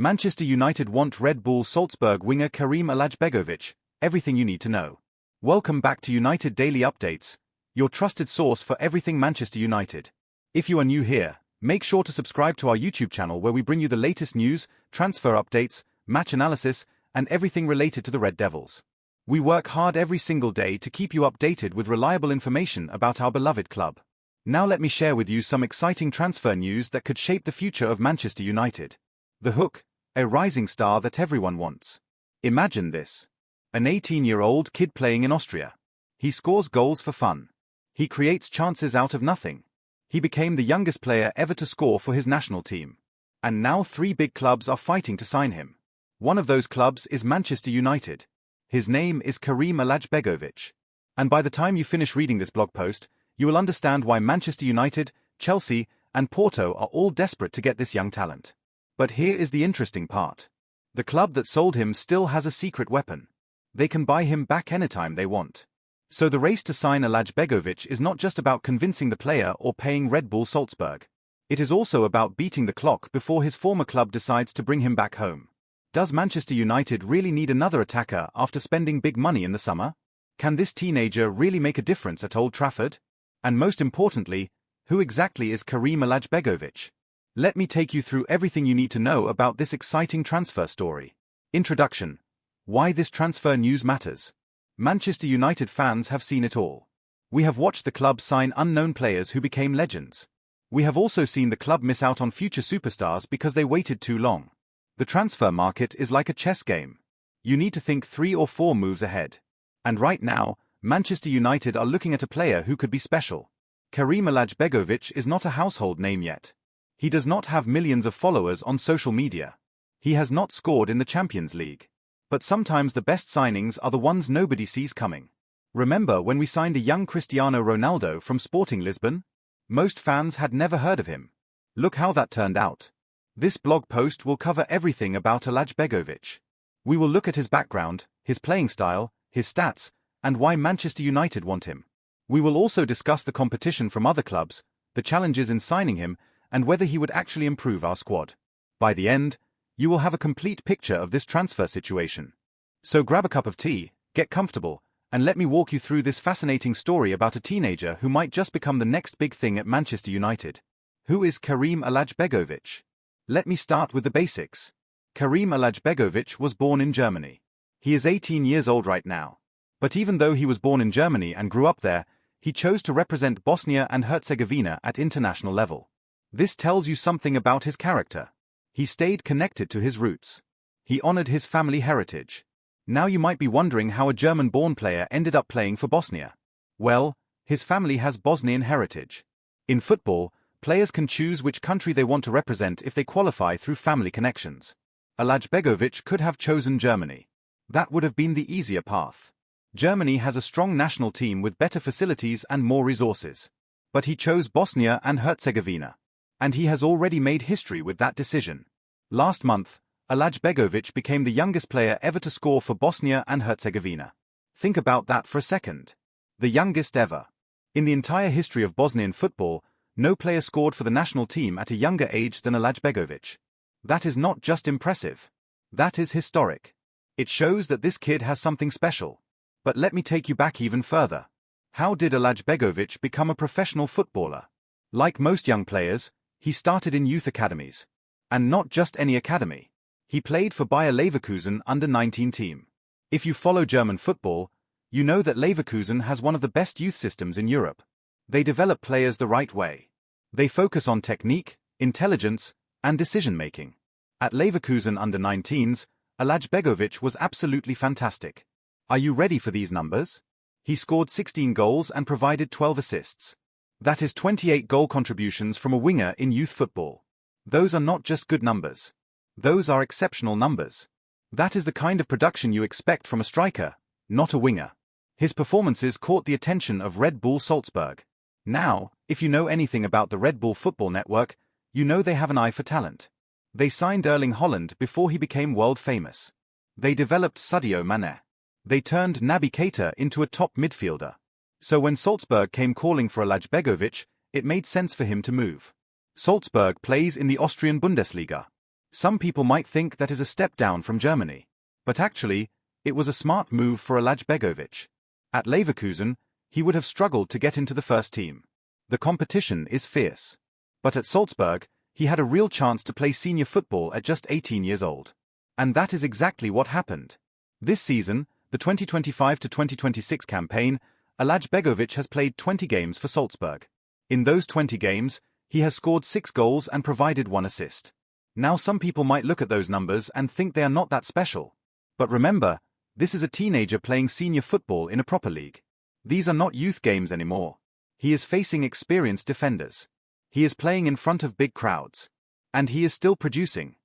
Manchester United want Red Bull Salzburg winger Kerim Alajbegovic, everything you need to know. Welcome back to United Daily Updates, your trusted source for everything Manchester United. If you are new here, make sure to subscribe to our YouTube channel where we bring you the latest news, transfer updates, match analysis, and everything related to the Red Devils. We work hard every single day to keep you updated with reliable information about our beloved club. Now let me share with you some exciting transfer news that could shape the future of Manchester United. The Hook, a rising star that everyone wants. Imagine this. An 18-year-old kid playing in Austria. He scores goals for fun. He creates chances out of nothing. He became the youngest player ever to score for his national team. And now 3 big clubs are fighting to sign him. One of those clubs is Manchester United. His name is Kerim Alajbegovic. And by the time you finish reading this blog post, you will understand why Manchester United, Chelsea, and Porto are all desperate to get this young talent. But here is the interesting part. The club that sold him still has a secret weapon. They can buy him back anytime they want. So the race to sign Alajbegovic is not just about convincing the player or paying Red Bull Salzburg. It is also about beating the clock before his former club decides to bring him back home. Does Manchester United really need another attacker after spending big money in the summer? Can this teenager really make a difference at Old Trafford? And most importantly, who exactly is Kerim Alajbegovic? Let me take you through everything you need to know about this exciting transfer story. Introduction. Why this transfer news matters. Manchester United fans have seen it all. We have watched the club sign unknown players who became legends. We have also seen the club miss out on future superstars because they waited too long. The transfer market is like a chess game. You need to think 3 or 4 moves ahead. And right now, Manchester United are looking at a player who could be special. Kerim Alajbegovic is not a household name yet. He does not have millions of followers on social media. He has not scored in the Champions League. But sometimes the best signings are the ones nobody sees coming. Remember when we signed a young Cristiano Ronaldo from Sporting Lisbon? Most fans had never heard of him. Look how that turned out. This blog post will cover everything about Alajbegovic. We will look at his background, his playing style, his stats, and why Manchester United want him. We will also discuss the competition from other clubs, the challenges in signing him, and whether he would actually improve our squad. By the end, you will have a complete picture of this transfer situation. So grab a cup of tea, get comfortable, and let me walk you through this fascinating story about a teenager who might just become the next big thing at Manchester United. Who is Kerim Alajbegovic? Let me start with the basics. Kerim Alajbegovic was born in Germany. He is 18 years old right now. But even though he was born in Germany and grew up there, he chose to represent Bosnia and Herzegovina at international level. This tells you something about his character. He stayed connected to his roots. He honored his family heritage. Now you might be wondering how a German-born player ended up playing for Bosnia. Well, his family has Bosnian heritage. In football, players can choose which country they want to represent if they qualify through family connections. Alajbegovic could have chosen Germany. That would have been the easier path. Germany has a strong national team with better facilities and more resources. But he chose Bosnia and Herzegovina. And he has already made history with that decision. Last month, Alajbegovic became the youngest player ever to score for Bosnia and Herzegovina. Think about that for a second. The youngest ever. In the entire history of Bosnian football, no player scored for the national team at a younger age than Alajbegovic. That is not just impressive. That is historic. It shows that this kid has something special. But let me take you back even further. How did Alajbegovic become a professional footballer? Like most young players, he started in youth academies. And not just any academy. He played for Bayer Leverkusen under-19 team. If you follow German football, you know that Leverkusen has one of the best youth systems in Europe. They develop players the right way. They focus on technique, intelligence, and decision-making. At Leverkusen under-19s, Alajbegovic was absolutely fantastic. Are you ready for these numbers? He scored 16 goals and provided 12 assists. That is 28 goal contributions from a winger in youth football. Those are not just good numbers. Those are exceptional numbers. That is the kind of production you expect from a striker, not a winger. His performances caught the attention of Red Bull Salzburg. Now, if you know anything about the Red Bull football network, you know they have an eye for talent. They signed Erling Haaland before he became world famous. They developed Sadio Mane. They turned Naby Keita into a top midfielder. So when Salzburg came calling for Alajbegovic, it made sense for him to move. Salzburg plays in the Austrian Bundesliga. Some people might think that is a step down from Germany. But actually, it was a smart move for Alaj Begovic. At Leverkusen, he would have struggled to get into the first team. The competition is fierce. But at Salzburg, he had a real chance to play senior football at just 18 years old. And that is exactly what happened. This season, the 2025-2026 campaign, Alaj Begovic has played 20 games for Salzburg. In those 20 games, he has scored 6 goals and provided 1 assist. Now some people might look at those numbers and think they are not that special. But remember, this is a teenager playing senior football in a proper league. These are not youth games anymore. He is facing experienced defenders. He is playing in front of big crowds. And he is still producing.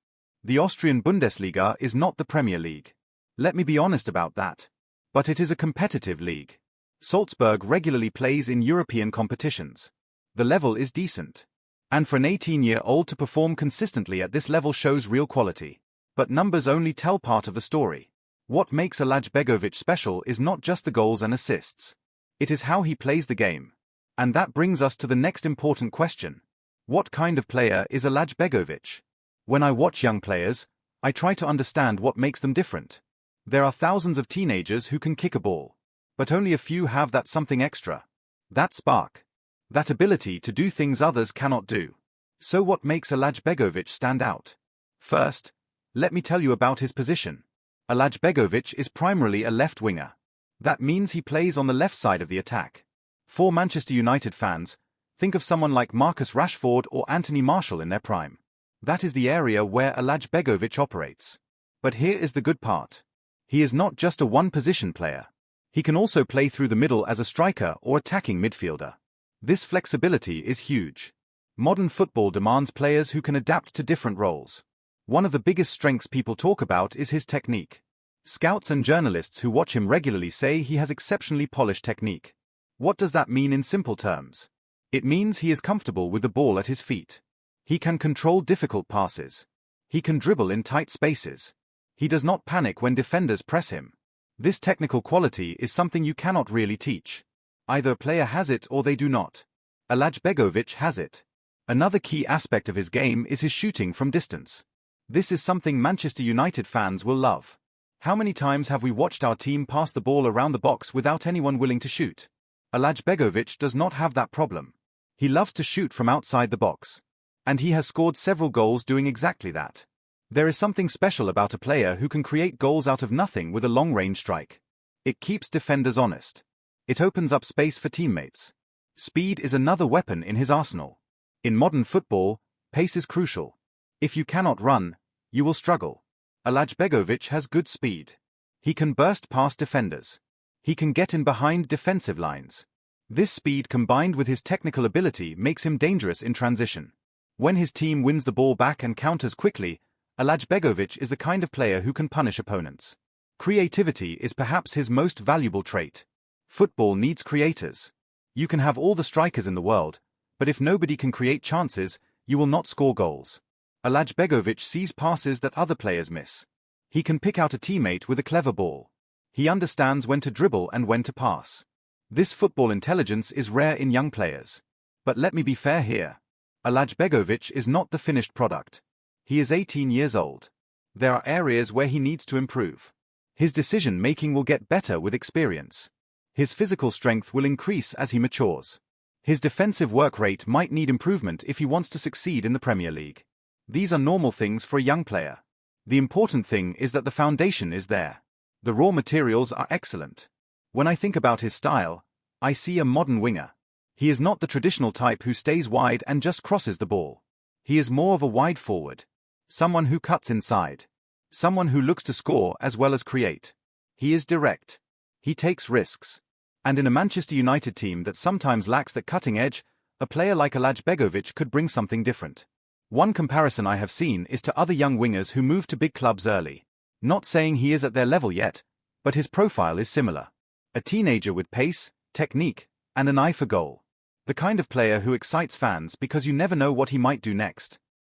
The Austrian Bundesliga is not the Premier League. Let me be honest about that. But it is a competitive league. Salzburg regularly plays in European competitions. The level is decent. And for an 18-year-old to perform consistently at this level shows real quality. But numbers only tell part of the story. What makes Alaj Begovic special is not just the goals and assists. It is how he plays the game. And that brings us to the next important question. What kind of player is Alaj Begovic? When I watch young players, I try to understand what makes them different. There are thousands of teenagers who can kick a ball. But only a few have that something extra. That spark. That ability to do things others cannot do. So what makes Alaj Begovic stand out? First, let me tell you about his position. Alaj Begovic is primarily a left winger. That means he plays on the left side of the attack. For Manchester United fans, think of someone like Marcus Rashford or Anthony Martial in their prime. That is the area where Alaj Begovic operates. But here is the good part. He is not just a one-position player. He can also play through the middle as a striker or attacking midfielder. This flexibility is huge. Modern football demands players who can adapt to different roles. One of the biggest strengths people talk about is his technique. Scouts and journalists who watch him regularly say he has exceptionally polished technique. What does that mean in simple terms? It means he is comfortable with the ball at his feet. He can control difficult passes. He can dribble in tight spaces. He does not panic when defenders press him. This technical quality is something you cannot really teach. Either a player has it or they do not. Alaj Begovic has it. Another key aspect of his game is his shooting from distance. This is something Manchester United fans will love. How many times have we watched our team pass the ball around the box without anyone willing to shoot? Alaj Begovic does not have that problem. He loves to shoot from outside the box. And he has scored several goals doing exactly that. There is something special about a player who can create goals out of nothing with a long-range strike. It keeps defenders honest. It opens up space for teammates. Speed is another weapon in his arsenal. In modern football, pace is crucial. If you cannot run, you will struggle. Alaj Begovic has good speed. He can burst past defenders. He can get in behind defensive lines. This speed combined with his technical ability makes him dangerous in transition. When his team wins the ball back and counters quickly, Alaj Begovic is the kind of player who can punish opponents. Creativity is perhaps his most valuable trait. Football needs creators. You can have all the strikers in the world, but if nobody can create chances, you will not score goals. Alaj Begovic sees passes that other players miss. He can pick out a teammate with a clever ball. He understands when to dribble and when to pass. This football intelligence is rare in young players. But let me be fair here. Alaj Begovic is not the finished product. He is 18 years old. There are areas where he needs to improve. His decision-making will get better with experience. His physical strength will increase as he matures. His defensive work rate might need improvement if he wants to succeed in the Premier League. These are normal things for a young player. The important thing is that the foundation is there. The raw materials are excellent. When I think about his style, I see a modern winger. He is not the traditional type who stays wide and just crosses the ball. He is more of a wide forward. Someone who cuts inside. Someone who looks to score as well as create. He is direct. He takes risks. And in a Manchester United team that sometimes lacks that cutting edge, a player like Alaj Begovic could bring something different. One comparison I have seen is to other young wingers who move to big clubs early. Not saying he is at their level yet, but his profile is similar. A teenager with pace, technique, and an eye for goal. The kind of player who excites fans because you never know what he might do next.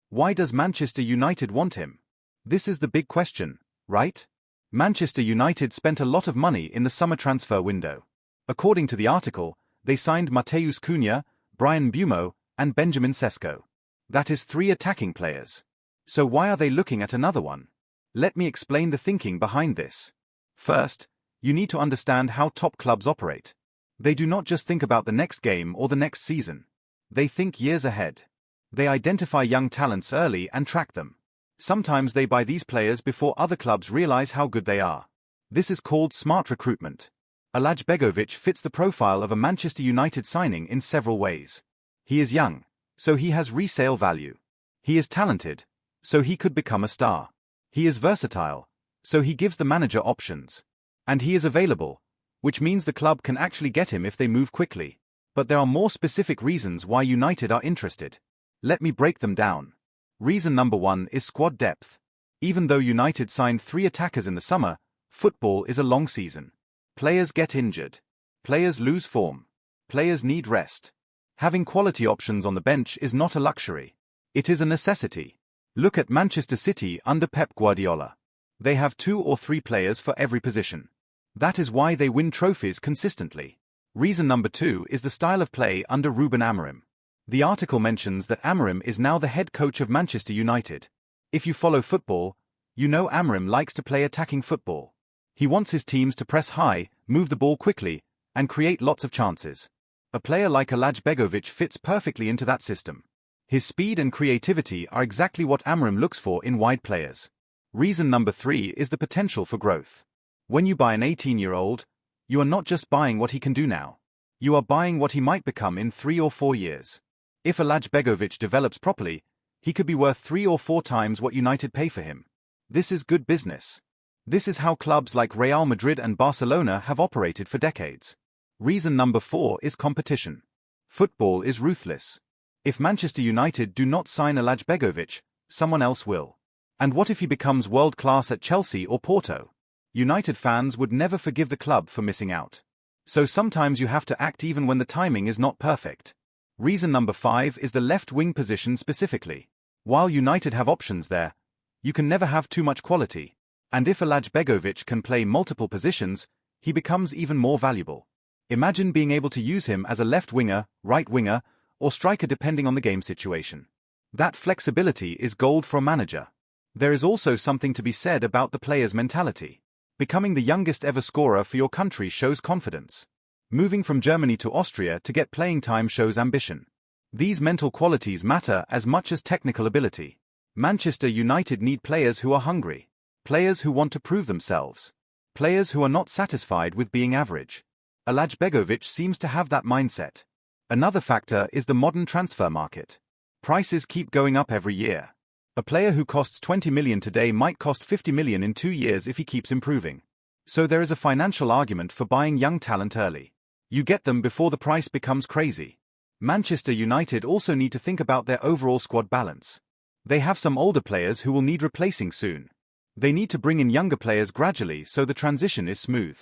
Why does Manchester United want him? This is the big question, right? Manchester United spent a lot of money in the summer transfer window. According to the article, they signed Matheus Cunha, Bryan Mbeumo, and Benjamin Sesko. That is 3 attacking players. So why are they looking at another one? Let me explain the thinking behind this. First, you need to understand how top clubs operate. They do not just think about the next game or the next season. They think years ahead. They identify young talents early and track them. Sometimes they buy these players before other clubs realize how good they are. This is called smart recruitment. Alajbegovic fits the profile of a Manchester United signing in several ways. He is young, so he has resale value. He is talented, so he could become a star. He is versatile, so he gives the manager options. And he is available, which means the club can actually get him if they move quickly. But there are more specific reasons why United are interested. Let me break them down. Reason number 1 is squad depth. Even though United signed 3 attackers in the summer, football is a long season. Players get injured. Players lose form. Players need rest. Having quality options on the bench is not a luxury. It is a necessity. Look at Manchester City under Pep Guardiola. They have 2 or 3 players for every position. That is why they win trophies consistently. Reason number 2 is the style of play under Ruben Amorim. The article mentions that Amorim is now the head coach of Manchester United. If you follow football, you know Amorim likes to play attacking football. He wants his teams to press high, move the ball quickly, and create lots of chances. A player like Alajbegovic fits perfectly into that system. His speed and creativity are exactly what Amorim looks for in wide players. Reason number 3 is the potential for growth. When you buy an 18-year-old, you are not just buying what he can do now. You are buying what he might become in 3 or 4 years. If Alajbegovic develops properly, he could be worth 3 or 4 times what United pay for him. This is good business. This is how clubs like Real Madrid and Barcelona have operated for decades. Reason number 4 is competition. Football is ruthless. If Manchester United do not sign Alajbegovic, someone else will. And what if he becomes world-class at Chelsea or Porto? United fans would never forgive the club for missing out. So sometimes you have to act even when the timing is not perfect. Reason number 5 is the left wing position specifically. While United have options there, you can never have too much quality. And if Alajbegovic can play multiple positions, he becomes even more valuable. Imagine being able to use him as a left winger, right winger, or striker depending on the game situation. That flexibility is gold for a manager. There is also something to be said about the player's mentality. Becoming the youngest ever scorer for your country shows confidence. Moving from Germany to Austria to get playing time shows ambition. These mental qualities matter as much as technical ability. Manchester United need players who are hungry. Players who want to prove themselves. Players who are not satisfied with being average. Alajbegovic seems to have that mindset. Another factor is the modern transfer market. Prices keep going up every year. A player who costs 20 million today might cost 50 million in 2 years if he keeps improving. So there is a financial argument for buying young talent early. You get them before the price becomes crazy. Manchester United also need to think about their overall squad balance. They have some older players who will need replacing soon. They need to bring in younger players gradually so the transition is smooth.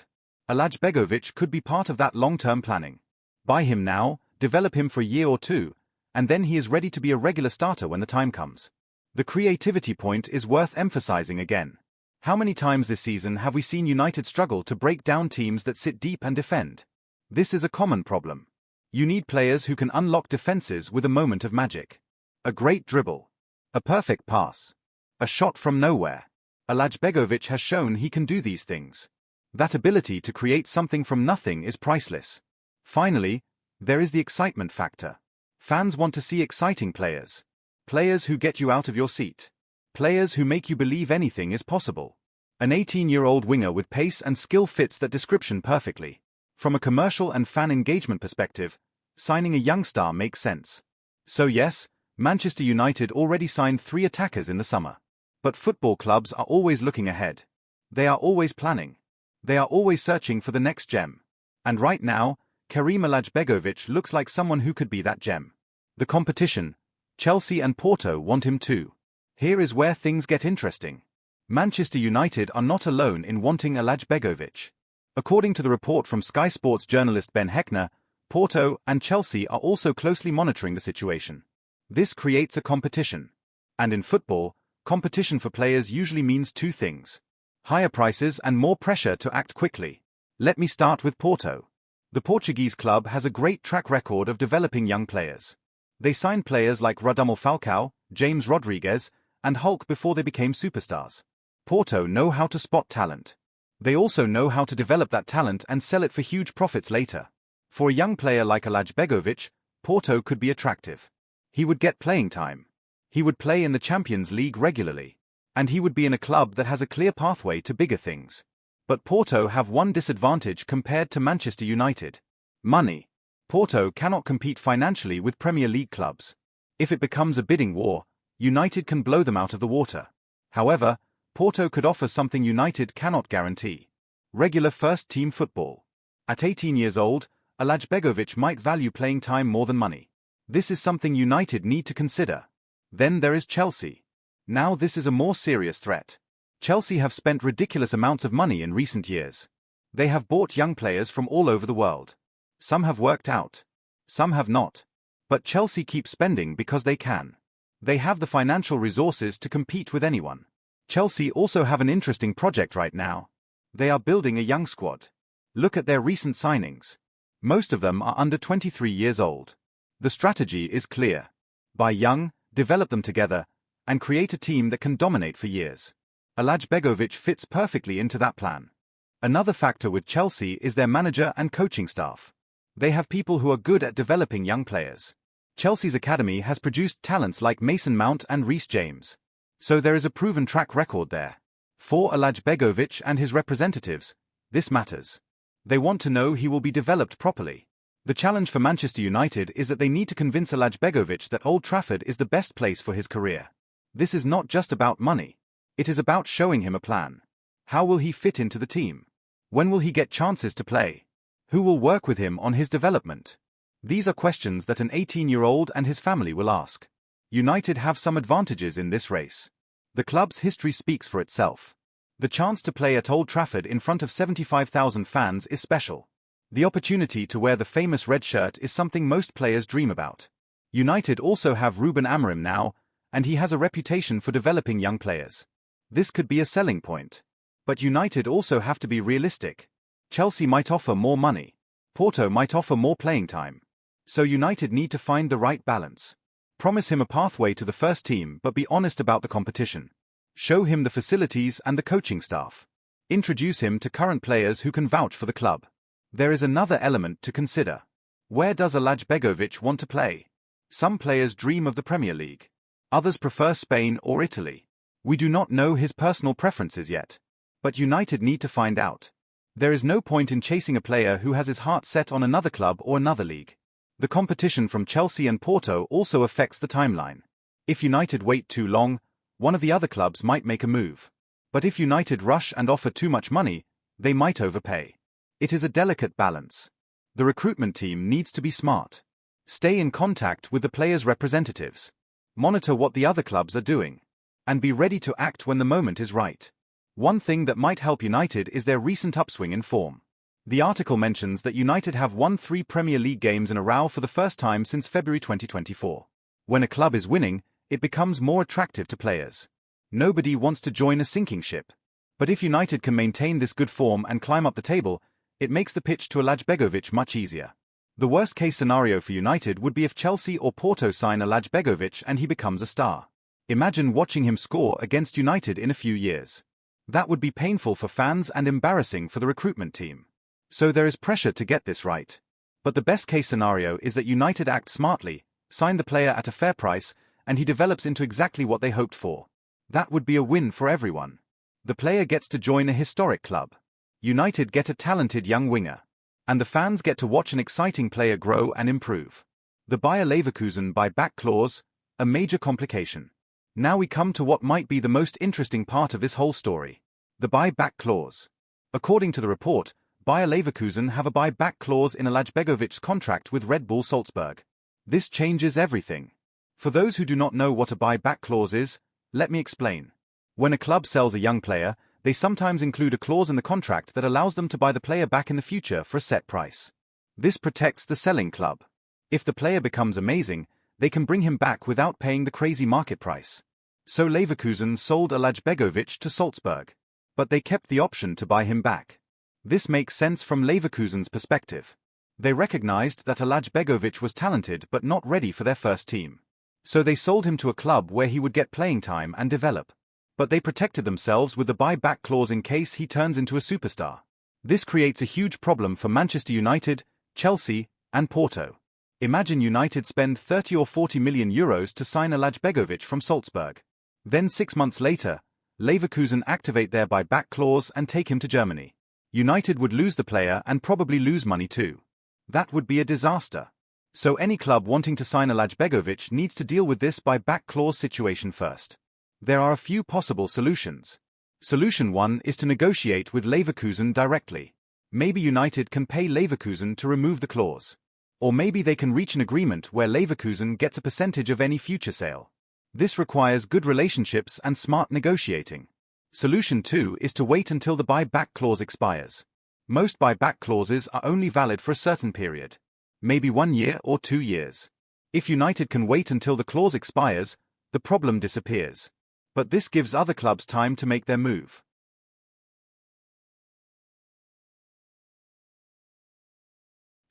Alajbegovic could be part of that long-term planning. Buy him now, develop him for a year or 2, and then he is ready to be a regular starter when the time comes. The creativity point is worth emphasizing again. How many times this season have we seen United struggle to break down teams that sit deep and defend? This is a common problem. You need players who can unlock defenses with a moment of magic. A great dribble. A perfect pass. A shot from nowhere. Alajbegovic has shown he can do these things. That ability to create something from nothing is priceless. Finally, there is the excitement factor. Fans want to see exciting players. Players who get you out of your seat. Players who make you believe anything is possible. An 18-year-old winger with pace and skill fits that description perfectly. From a commercial and fan engagement perspective, signing a young star makes sense. So yes, Manchester United already signed 3 attackers in the summer. But football clubs are always looking ahead. They are always planning. They are always searching for the next gem. And right now, Kerim Alajbegovic looks like someone who could be that gem. The competition, Chelsea and Porto want him too. Here is where things get interesting. Manchester United are not alone in wanting Alajbegovic. According to the report from Sky Sports journalist Ben Heckner, Porto and Chelsea are also closely monitoring the situation. This creates a competition. And in football, competition for players usually means 2 things. Higher prices and more pressure to act quickly. Let me start with Porto. The Portuguese club has a great track record of developing young players. They signed players like Radamel Falcao, James Rodriguez, and Hulk before they became superstars. Porto know how to spot talent. They also know how to develop that talent and sell it for huge profits later. For a young player like Alajbegovic, Porto could be attractive. He would get playing time. He would play in the Champions League regularly. And he would be in a club that has a clear pathway to bigger things. But Porto have one disadvantage compared to Manchester United. Money. Porto cannot compete financially with Premier League clubs. If it becomes a bidding war, United can blow them out of the water. However, Porto could offer something United cannot guarantee. Regular first-team football. At 18 years old, Alajbegovic might value playing time more than money. This is something United need to consider. Then there is Chelsea. Now this is a more serious threat. Chelsea have spent ridiculous amounts of money in recent years. They have bought young players from all over the world. Some have worked out. Some have not. But Chelsea keep spending because they can. They have the financial resources to compete with anyone. Chelsea also have an interesting project right now. They are building a young squad. Look at their recent signings. Most of them are under 23 years old. The strategy is clear. Buy young, develop them together, and create a team that can dominate for years. Alajbegovic fits perfectly into that plan. Another factor with Chelsea is their manager and coaching staff. They have people who are good at developing young players. Chelsea's academy has produced talents like Mason Mount and Reece James. So there is a proven track record there. For Alajbegovic and his representatives, this matters. They want to know he will be developed properly. The challenge for Manchester United is that they need to convince Alajbegovic that Old Trafford is the best place for his career. This is not just about money. It is about showing him a plan. How will he fit into the team? When will he get chances to play? Who will work with him on his development? These are questions that an 18-year-old and his family will ask. United have some advantages in this race. The club's history speaks for itself. The chance to play at Old Trafford in front of 75,000 fans is special. The opportunity to wear the famous red shirt is something most players dream about. United also have Ruben Amorim now, and he has a reputation for developing young players. This could be a selling point. But United also have to be realistic. Chelsea might offer more money. Porto might offer more playing time. So United need to find the right balance. Promise him a pathway to the first team but be honest about the competition. Show him the facilities and the coaching staff. Introduce him to current players who can vouch for the club. There is another element to consider. Where does Alajbegovic want to play? Some players dream of the Premier League. Others prefer Spain or Italy. We do not know his personal preferences yet. But United need to find out. There is no point in chasing a player who has his heart set on another club or another league. The competition from Chelsea and Porto also affects the timeline. If United wait too long, one of the other clubs might make a move. But if United rush and offer too much money, they might overpay. It is a delicate balance. The recruitment team needs to be smart. Stay in contact with the players' representatives. Monitor what the other clubs are doing. And be ready to act when the moment is right. One thing that might help United is their recent upswing in form. The article mentions that United have won 3 Premier League games in a row for the first time since February 2024. When a club is winning, it becomes more attractive to players. Nobody wants to join a sinking ship. But if United can maintain this good form and climb up the table, it makes the pitch to Alajbegovic much easier. The worst-case scenario for United would be if Chelsea or Porto sign Alajbegovic and he becomes a star. Imagine watching him score against United in a few years. That would be painful for fans and embarrassing for the recruitment team. So there is pressure to get this right. But the best-case scenario is that United act smartly, sign the player at a fair price, and he develops into exactly what they hoped for. That would be a win for everyone. The player gets to join a historic club. United get a talented young winger. And the fans get to watch an exciting player grow and improve. The Bayer Leverkusen buyback clause, a major complication. Now we come to what might be the most interesting part of this whole story. The buyback clause. According to the report, Bayer Leverkusen have a buyback clause in Alajbegovic's contract with Red Bull Salzburg. This changes everything. For those who do not know what a buyback clause is, let me explain. When a club sells a young player, they sometimes include a clause in the contract that allows them to buy the player back in the future for a set price. This protects the selling club. If the player becomes amazing, they can bring him back without paying the crazy market price. So Leverkusen sold Alajbegovic to Salzburg. But they kept the option to buy him back. This makes sense from Leverkusen's perspective. They recognized that Alajbegovic was talented but not ready for their first team. So they sold him to a club where he would get playing time and develop. But they protected themselves with the buyback clause in case he turns into a superstar. This creates a huge problem for Manchester United, Chelsea, and Porto. Imagine United spend 30 or 40 million euros to sign Alajbegovic from Salzburg. Then 6 months later, Leverkusen activate their buyback clause and take him to Germany. United would lose the player and probably lose money too. That would be a disaster. So any club wanting to sign Alajbegovic needs to deal with this buyback clause situation first. There are a few possible solutions. Solution 1 is to negotiate with Leverkusen directly. Maybe United can pay Leverkusen to remove the clause. Or maybe they can reach an agreement where Leverkusen gets a percentage of any future sale. This requires good relationships and smart negotiating. Solution 2 is to wait until the buyback clause expires. Most buyback clauses are only valid for a certain period. Maybe 1 year or 2 years. If United can wait until the clause expires, the problem disappears. But this gives other clubs time to make their move.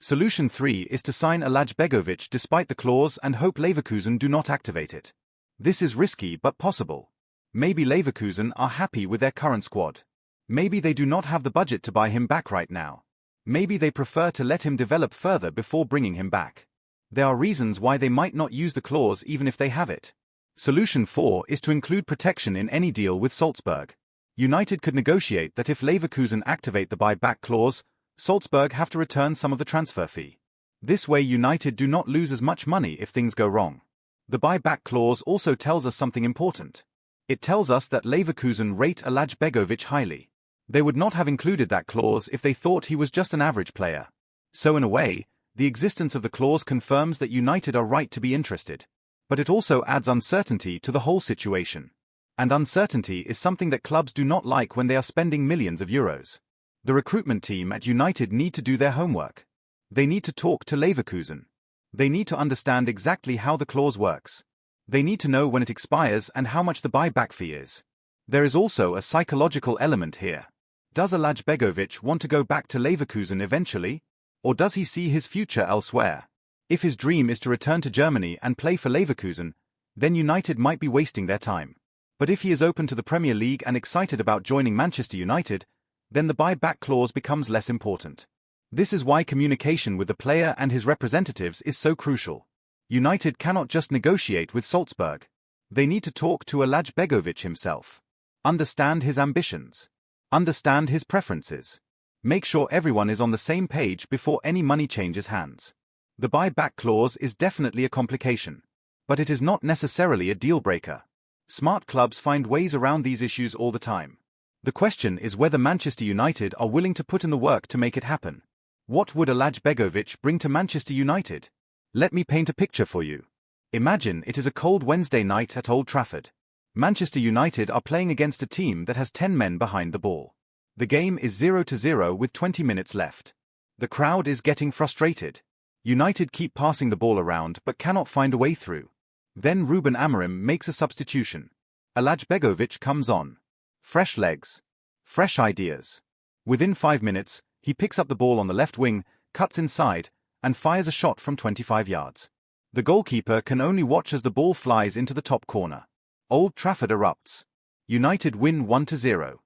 Solution 3 is to sign Alajbegovic despite the clause and hope Leverkusen do not activate it. This is risky but possible. Maybe Leverkusen are happy with their current squad. Maybe they do not have the budget to buy him back right now. Maybe they prefer to let him develop further before bringing him back. There are reasons why they might not use the clause even if they have it. Solution 4 is to include protection in any deal with Salzburg. United could negotiate that if Leverkusen activate the buyback clause, Salzburg have to return some of the transfer fee. This way United do not lose as much money if things go wrong. The buyback clause also tells us something important. It tells us that Leverkusen rate Alajbegovic highly. They would not have included that clause if they thought he was just an average player. So in a way, the existence of the clause confirms that United are right to be interested. But it also adds uncertainty to the whole situation. And uncertainty is something that clubs do not like when they are spending millions of euros. The recruitment team at United need to do their homework. They need to talk to Leverkusen. They need to understand exactly how the clause works. They need to know when it expires and how much the buyback fee is. There is also a psychological element here. Does Alajbegovic want to go back to Leverkusen eventually? Or does he see his future elsewhere? If his dream is to return to Germany and play for Leverkusen, then United might be wasting their time. But if he is open to the Premier League and excited about joining Manchester United, then the buyback clause becomes less important. This is why communication with the player and his representatives is so crucial. United cannot just negotiate with Salzburg. They need to talk to Alajbegovic himself. Understand his ambitions. Understand his preferences. Make sure everyone is on the same page before any money changes hands. The buyback clause is definitely a complication. But it is not necessarily a deal-breaker. Smart clubs find ways around these issues all the time. The question is whether Manchester United are willing to put in the work to make it happen. What would Alajbegovic bring to Manchester United? Let me paint a picture for you. Imagine it is a cold Wednesday night at Old Trafford. Manchester United are playing against a team that has 10 men behind the ball. The game is 0-0 with 20 minutes left. The crowd is getting frustrated. United keep passing the ball around but cannot find a way through. Then Ruben Amorim makes a substitution. Alajbegovic comes on. Fresh legs. Fresh ideas. Within 5 minutes, he picks up the ball on the left wing, cuts inside, and fires a shot from 25 yards. The goalkeeper can only watch as the ball flies into the top corner. Old Trafford erupts. United win 1-0.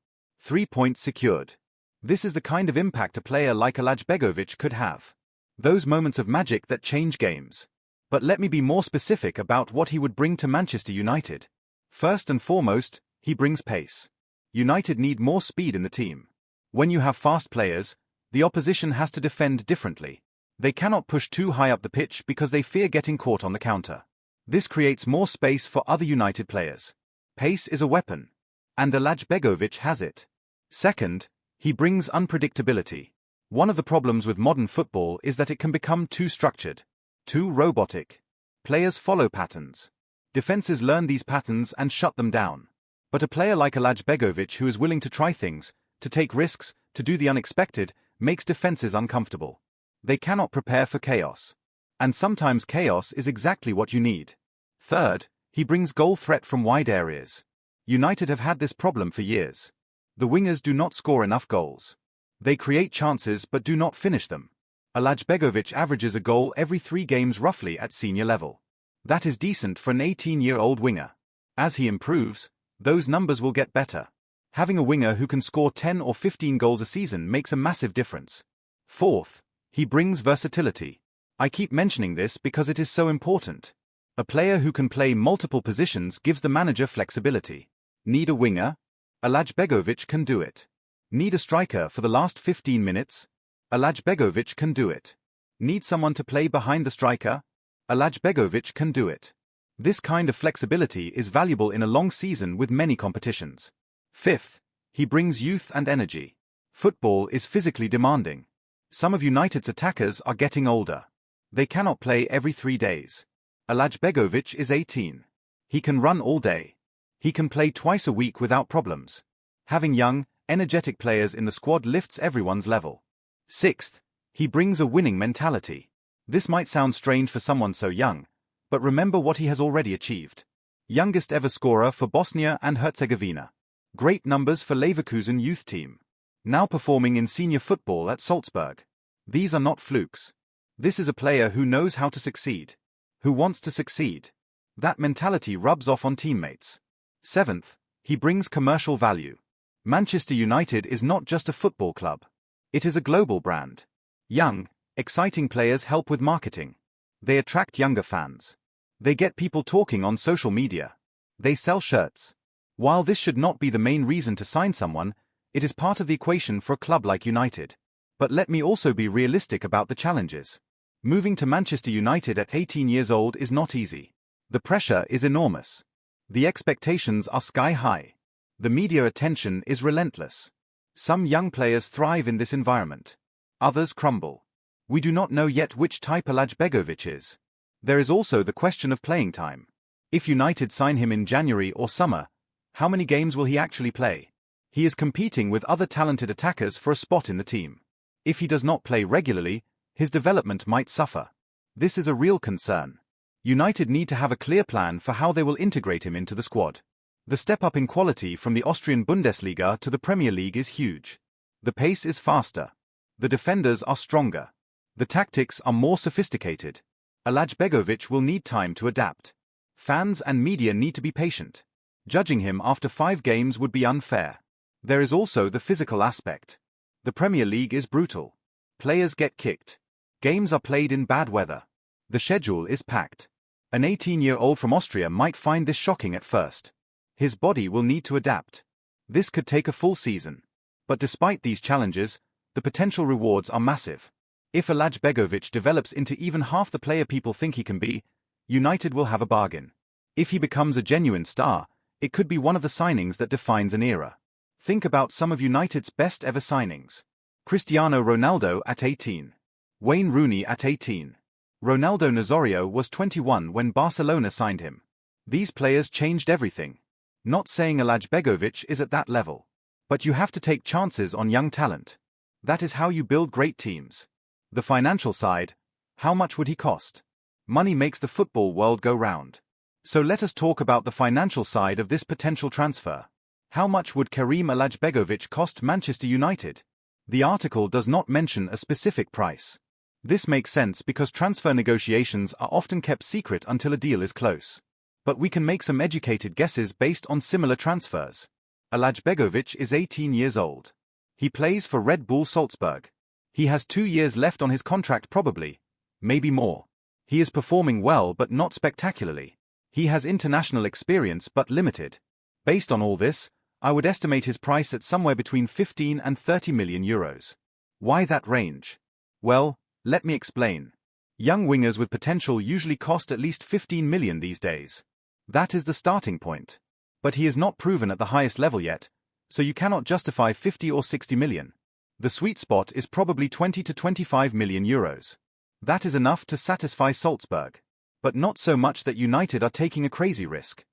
3 points secured. This is the kind of impact a player like Alajbegovic could have. Those moments of magic that change games. But let me be more specific about what he would bring to Manchester United. First and foremost, he brings pace. United need more speed in the team. When you have fast players, the opposition has to defend differently. They cannot push too high up the pitch because they fear getting caught on the counter. This creates more space for other United players. Pace is a weapon. And Alajbegovic has it. Second, he brings unpredictability. One of the problems with modern football is that it can become too structured, too robotic. Players follow patterns. Defenses learn these patterns and shut them down. But a player like Alajbegovic who is willing to try things, to take risks, to do the unexpected, makes defenses uncomfortable. They cannot prepare for chaos. And sometimes chaos is exactly what you need. Third, he brings goal threat from wide areas. United have had this problem for years. The wingers do not score enough goals. They create chances but do not finish them. Alajbegovic averages a goal every 3 games roughly at senior level. That is decent for an 18-year-old winger. As he improves, those numbers will get better. Having a winger who can score 10 or 15 goals a season makes a massive difference. Fourth, he brings versatility. I keep mentioning this because it is so important. A player who can play multiple positions gives the manager flexibility. Need a winger? Alajbegovic can do it. Need a striker for the last 15 minutes? Alajbegovic can do it. Need someone to play behind the striker? Alajbegovic can do it. This kind of flexibility is valuable in a long season with many competitions. Fifth, he brings youth and energy. Football is physically demanding. Some of United's attackers are getting older. They cannot play every 3 days. Alajbegovic is 18. He can run all day. He can play twice a week without problems. Having young, energetic players in the squad lifts everyone's level. Sixth, he brings a winning mentality. This might sound strange for someone so young, but remember what he has already achieved. Youngest ever scorer for Bosnia and Herzegovina. Great numbers for Leverkusen youth team. Now performing in senior football at Salzburg. These are not flukes. This is a player who knows how to succeed. Who wants to succeed. That mentality rubs off on teammates. Seventh, he brings commercial value. Manchester United is not just a football club. It is a global brand. Young, exciting players help with marketing. They attract younger fans. They get people talking on social media. They sell shirts. While this should not be the main reason to sign someone, it is part of the equation for a club like United. But let me also be realistic about the challenges. Moving to Manchester United at 18 years old is not easy. The pressure is enormous. The expectations are sky high. The media attention is relentless. Some young players thrive in this environment. Others crumble. We do not know yet which type Alajbegovic is. There is also the question of playing time. If United sign him in January or summer, how many games will he actually play? He is competing with other talented attackers for a spot in the team. If he does not play regularly, his development might suffer. This is a real concern. United need to have a clear plan for how they will integrate him into the squad. The step up in quality from the Austrian Bundesliga to the Premier League is huge. The pace is faster. The defenders are stronger. The tactics are more sophisticated. Alajbegovic will need time to adapt. Fans and media need to be patient. Judging him after 5 games would be unfair. There is also the physical aspect. The Premier League is brutal. Players get kicked. Games are played in bad weather. The schedule is packed. An 18-year-old from Austria might find this shocking at first. His body will need to adapt. This could take a full season. But despite these challenges, the potential rewards are massive. If Alajbegovic develops into even half the player people think he can be, United will have a bargain. If he becomes a genuine star, it could be one of the signings that defines an era. Think about some of United's best ever signings. Cristiano Ronaldo at 18. Wayne Rooney at 18. Ronaldo Nazario was 21 when Barcelona signed him. These players changed everything. Not saying Alajbegovic is at that level. But you have to take chances on young talent. That is how you build great teams. The financial side, how much would he cost? Money makes the football world go round. So let us talk about the financial side of this potential transfer. How much would Kerim Alajbegovic cost Manchester United? The article does not mention a specific price. This makes sense because transfer negotiations are often kept secret until a deal is close. But we can make some educated guesses based on similar transfers. Alajbegovic is 18 years old. He plays for Red Bull Salzburg. He has 2 years left on his contract probably, maybe more. He is performing well but not spectacularly. He has international experience but limited. Based on all this, I would estimate his price at somewhere between 15 and 30 million euros. Why that range? Well, let me explain. Young wingers with potential usually cost at least 15 million these days. That is the starting point. But he is not proven at the highest level yet, so you cannot justify 50 or 60 million. The sweet spot is probably 20 to 25 million euros. That is enough to satisfy Salzburg. But not so much that United are taking a crazy risk.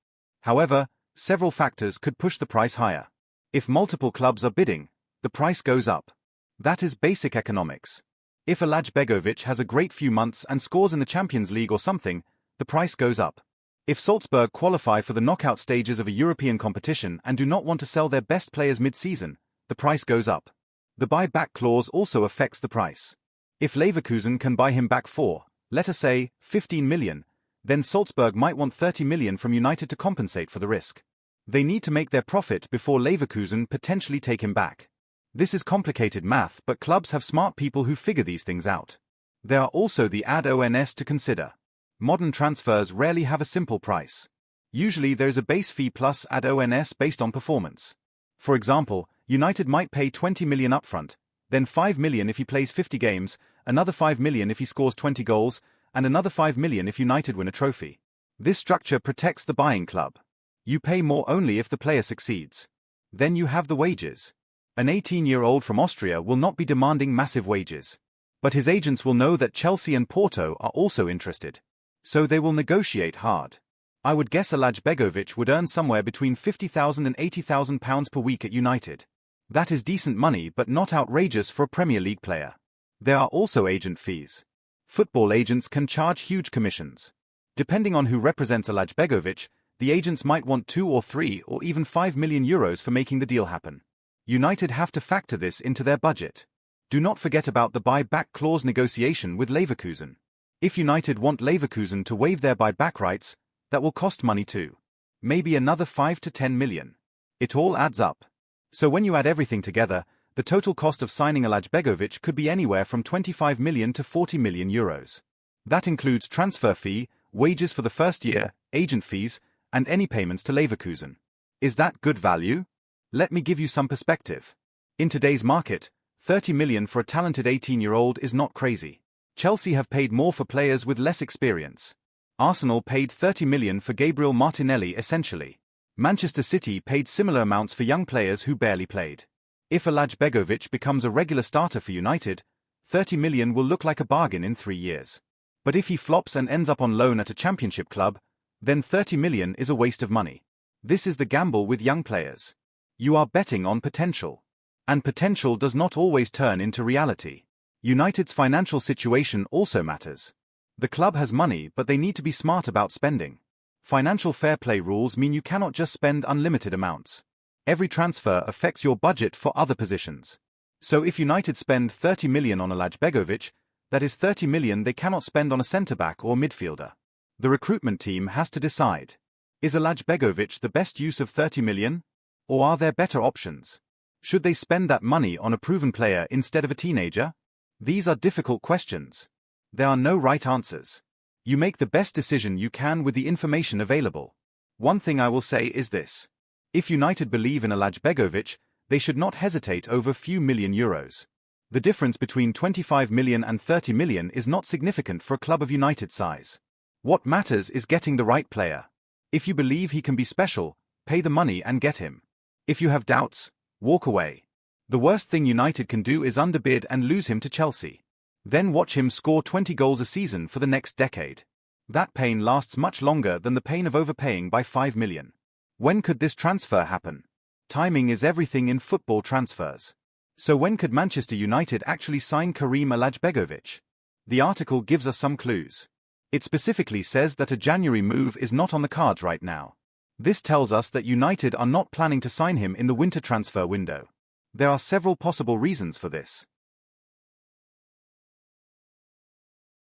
However, several factors could push the price higher. If multiple clubs are bidding, the price goes up. That is basic economics. If Alajbegovic has a great few months and scores in the Champions League or something, the price goes up. If Salzburg qualify for the knockout stages of a European competition and do not want to sell their best players mid-season, the price goes up. The buyback clause also affects the price. If Leverkusen can buy him back for, let us say, 15 million, Then Salzburg might want 30 million from United to compensate for the risk. They need to make their profit before Leverkusen potentially take him back. This is complicated math, but clubs have smart people who figure these things out. There are also the add-ons to consider. Modern transfers rarely have a simple price. Usually there is a base fee plus add-ons based on performance. For example, United might pay 20 million upfront, then 5 million if he plays 50 games, another 5 million if he scores 20 goals, and another 5 million if United win a trophy. This structure protects the buying club. You pay more only if the player succeeds. Then you have the wages. An 18-year-old from Austria will not be demanding massive wages. But his agents will know that Chelsea and Porto are also interested. So they will negotiate hard. I would guess Alajbegovic would earn somewhere between £50,000 and £80,000 per week at United. That is decent money but not outrageous for a Premier League player. There are also agent fees. Football agents can charge huge commissions. Depending on who represents Alajbegovic, the agents might want 2 or 3 or even €5 million for making the deal happen. United have to factor this into their budget. Do not forget about the buyback clause negotiation with Leverkusen. If United want Leverkusen to waive their buyback rights, that will cost money too. Maybe another 5 to 10 million. It all adds up. So when you add everything together, the total cost of signing Alajbegovic could be anywhere from 25 million to 40 million euros. That includes transfer fee, wages for the first year, agent fees, and any payments to Leverkusen. Is that good value? Let me give you some perspective. In today's market, 30 million for a talented 18-year-old is not crazy. Chelsea have paid more for players with less experience. Arsenal paid 30 million for Gabriel Martinelli essentially. Manchester City paid similar amounts for young players who barely played. If Alajbegovic becomes a regular starter for United, 30 million will look like a bargain in 3 years. But if he flops and ends up on loan at a championship club, then 30 million is a waste of money. This is the gamble with young players. You are betting on potential. And potential does not always turn into reality. United's financial situation also matters. The club has money, but they need to be smart about spending. Financial fair play rules mean you cannot just spend unlimited amounts. Every transfer affects your budget for other positions. So if United spend 30 million on Alajbegovic, that is 30 million they cannot spend on a centre-back or midfielder. The recruitment team has to decide. Is Alajbegovic the best use of 30 million? Or are there better options? Should they spend that money on a proven player instead of a teenager? These are difficult questions. There are no right answers. You make the best decision you can with the information available. One thing I will say is this. If United believe in Alajbegovic, they should not hesitate over a few million euros. The difference between 25 million and 30 million is not significant for a club of United size. What matters is getting the right player. If you believe he can be special, pay the money and get him. If you have doubts, walk away. The worst thing United can do is underbid and lose him to Chelsea. Then watch him score 20 goals a season for the next decade. That pain lasts much longer than the pain of overpaying by 5 million. When could this transfer happen? Timing is everything in football transfers. So when could Manchester United actually sign Kerim Alajbegovic? The article gives us some clues. It specifically says that a January move is not on the cards right now. This tells us that United are not planning to sign him in the winter transfer window. There are several possible reasons for this.